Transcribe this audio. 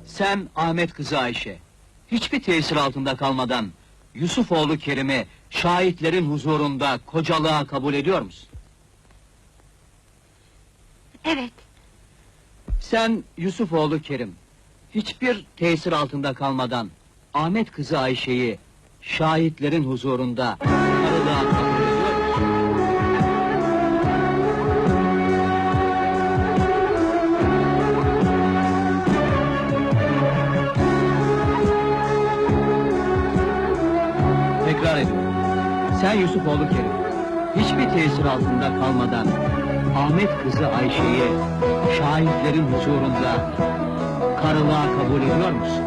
Sen Ahmet kızı Ayşe, hiçbir tesir altında kalmadan Yusufoğlu Kerim'i şahitlerin huzurunda kocalığa kabul ediyor musun? Evet. Sen Yusufoğlu Kerim, hiçbir tesir altında kalmadan Ahmet kızı Ayşe'yi şahitlerin huzurunda karılığa kabul ediyor musun? Tekrar ediyorum. Sen Yusufoğlu Kerim, hiçbir tesir altında kalmadan Ahmet kızı Ayşe'yi şahitlerin huzurunda karılığa kabul ediyor musun?